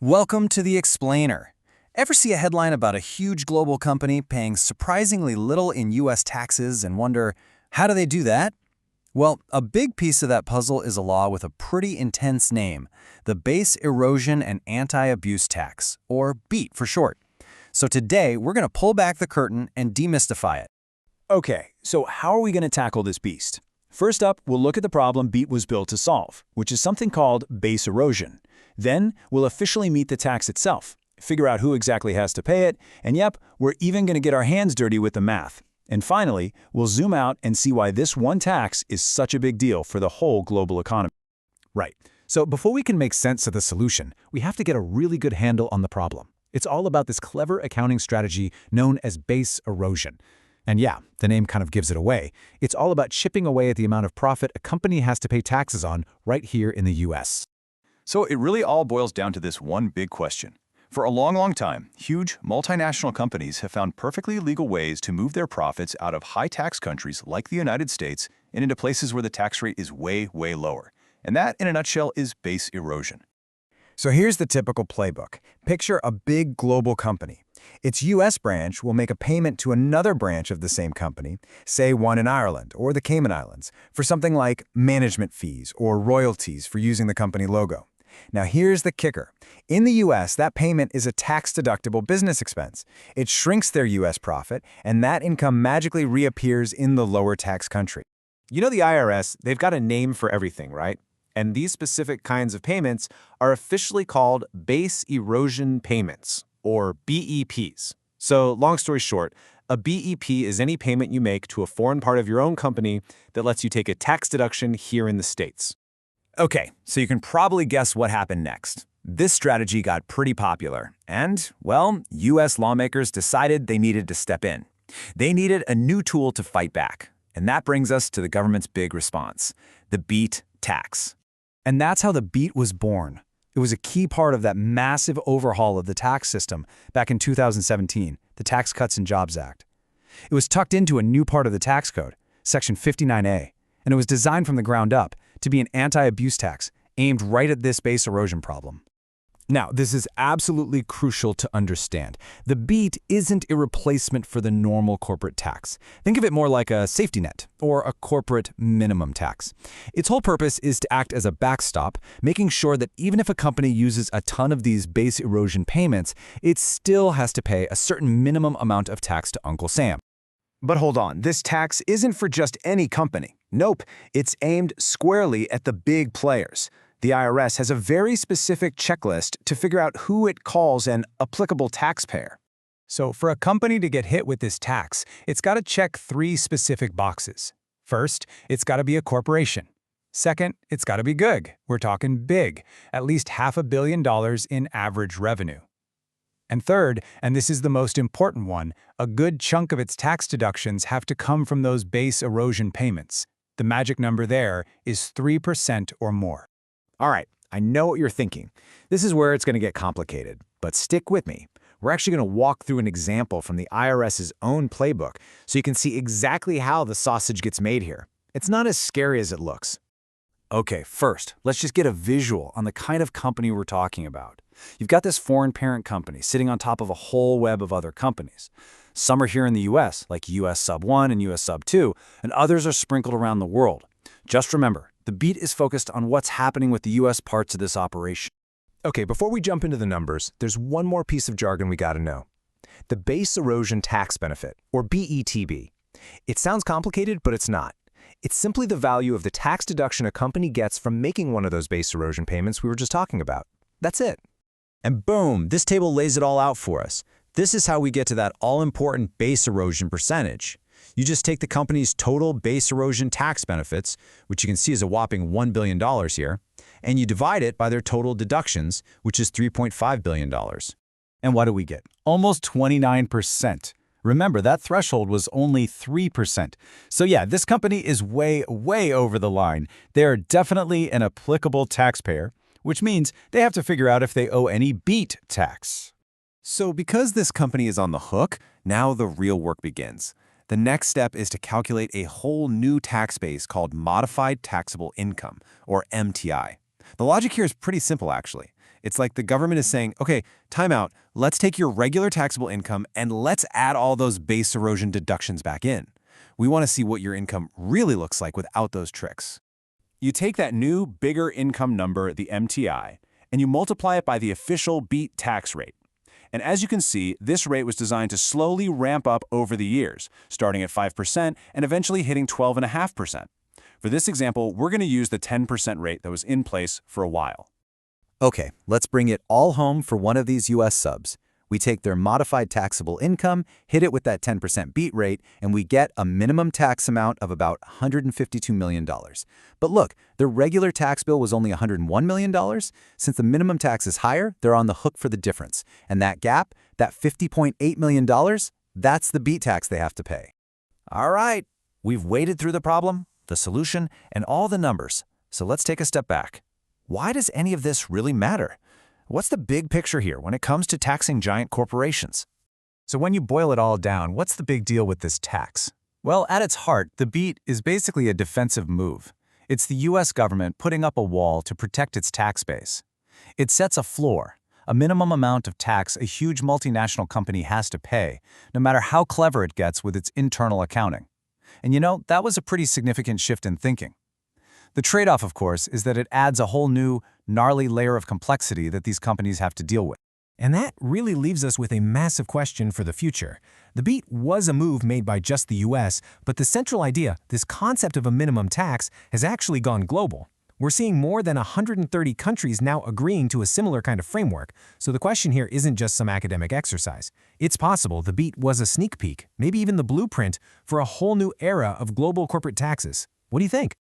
Welcome to The Explainer. Ever see a headline about a huge global company paying surprisingly little in U.S. taxes and wonder, how do they do that? Well, a big piece of that puzzle is a law with a pretty intense name, the Base Erosion and Anti-Abuse Tax, or BEAT for short. So today, we're going to pull back the curtain and demystify it. Okay, so how are we going to tackle this beast? First up, we'll look at the problem BEAT was built to solve, which is something called base erosion. Then, we'll officially meet the tax itself, figure out who exactly has to pay it, and yep, we're even going to get our hands dirty with the math. And finally, we'll zoom out and see why this one tax is such a big deal for the whole global economy. Right. So before we can make sense of the solution, we have to get a really good handle on the problem. It's all about this clever accounting strategy known as base erosion. And yeah, the name kind of gives it away. It's all about chipping away at the amount of profit a company has to pay taxes on right here in the US. So it really all boils down to this one big question. For a long time, huge multinational companies have found perfectly legal ways to move their profits out of high-tax countries like the United States and into places where the tax rate is way lower. And that, in a nutshell, is base erosion. So here's the typical playbook. Picture a big global company. Its U.S. branch will make a payment to another branch of the same company, say one in Ireland or the Cayman Islands, for something like management fees or royalties for using the company logo. Now here's the kicker. In the U.S., that payment is a tax-deductible business expense. It shrinks their U.S. profit, and that income magically reappears in the lower tax country. You know the IRS, they've got a name for everything, right? And these specific kinds of payments are officially called base erosion payments, or BEPs. So long story short, a BEP is any payment you make to a foreign part of your own company that lets you take a tax deduction here in the States. Okay, so you can probably guess what happened next. This strategy got pretty popular, and, well, U.S. lawmakers decided they needed to step in. They needed a new tool to fight back, and that brings us to the government's big response, the BEAT tax. And that's how the BEAT was born. It was a key part of that massive overhaul of the tax system back in 2017, the Tax Cuts and Jobs Act. It was tucked into a new part of the tax code, Section 59A, and it was designed from the ground up to be an anti-abuse tax aimed right at this base erosion problem. Now, this is absolutely crucial to understand. The BEAT isn't a replacement for the normal corporate tax. Think of it more like a safety net or a corporate minimum tax. Its whole purpose is to act as a backstop, making sure that even if a company uses a ton of these base erosion payments, it still has to pay a certain minimum amount of tax to Uncle Sam. But hold on, this tax isn't for just any company. Nope, it's aimed squarely at the big players. The IRS has a very specific checklist to figure out who it calls an applicable taxpayer. So for a company to get hit with this tax, it's got to check 3 specific boxes. First, it's got to be a corporation. Second, it's got to be good. We're talking big, at least $500 million in average revenue. And third, and this is the most important one, a good chunk of its tax deductions have to come from those base erosion payments. The magic number there is 3% or more. All right, I know what you're thinking. This is where it's going to get complicated, but stick with me. We're actually going to walk through an example from the IRS's own playbook so you can see exactly how the sausage gets made here. It's not as scary as it looks. Okay, first, let's just get a visual on the kind of company we're talking about. You've got this foreign parent company sitting on top of a whole web of other companies. Some are here in the US, like US Sub 1 and US Sub 2, and others are sprinkled around the world. Just remember, the BEAT is focused on what's happening with the US parts of this operation. Okay, before we jump into the numbers, there's one more piece of jargon we got to know. The Base Erosion Tax Benefit, or BETB. It sounds complicated, but it's not. It's simply the value of the tax deduction a company gets from making one of those base erosion payments we were just talking about. That's it. And boom, this table lays it all out for us. This is how we get to that all-important base erosion percentage. You just take the company's total base erosion tax benefits, which you can see is a whopping $1 billion here, and you divide it by their total deductions, which is $3.5 billion. And what do we get? Almost 29%. Remember, that threshold was only 3%. So yeah, this company is way over the line. They're definitely an applicable taxpayer, which means they have to figure out if they owe any BEAT tax. So because this company is on the hook, now the real work begins. The next step is to calculate a whole new tax base called Modified Taxable Income, or MTI. The logic here is pretty simple, actually. It's like the government is saying, okay, time out. Let's take your regular taxable income and let's add all those base erosion deductions back in. We want to see what your income really looks like without those tricks. You take that new, bigger income number, the MTI, and you multiply it by the official BEAT tax rate. And as you can see, this rate was designed to slowly ramp up over the years, starting at 5% and eventually hitting 12.5%. For this example, we're going to use the 10% rate that was in place for a while. Okay, let's bring it all home for one of these U.S. subs. We take their modified taxable income, hit it with that 10% BEAT rate, and we get a minimum tax amount of about $152 million. But look, their regular tax bill was only $101 million. Since the minimum tax is higher, they're on the hook for the difference. And that gap, that $50.8 million, that's the BEAT tax they have to pay. All right, we've waded through the problem, the solution, and all the numbers. So let's take a step back. Why does any of this really matter? What's the big picture here when it comes to taxing giant corporations? So when you boil it all down, what's the big deal with this tax? Well, at its heart, the BEAT is basically a defensive move. It's the U.S. government putting up a wall to protect its tax base. It sets a floor, a minimum amount of tax a huge multinational company has to pay, no matter how clever it gets with its internal accounting. And you know, that was a pretty significant shift in thinking. The trade-off, of course, is that it adds a whole new, gnarly layer of complexity that these companies have to deal with. And that really leaves us with a massive question for the future. The BEAT was a move made by just the US, but the central idea, this concept of a minimum tax, has actually gone global. We're seeing more than 130 countries now agreeing to a similar kind of framework, so the question here isn't just some academic exercise. It's possible the BEAT was a sneak peek, maybe even the blueprint, for a whole new era of global corporate taxes. What do you think?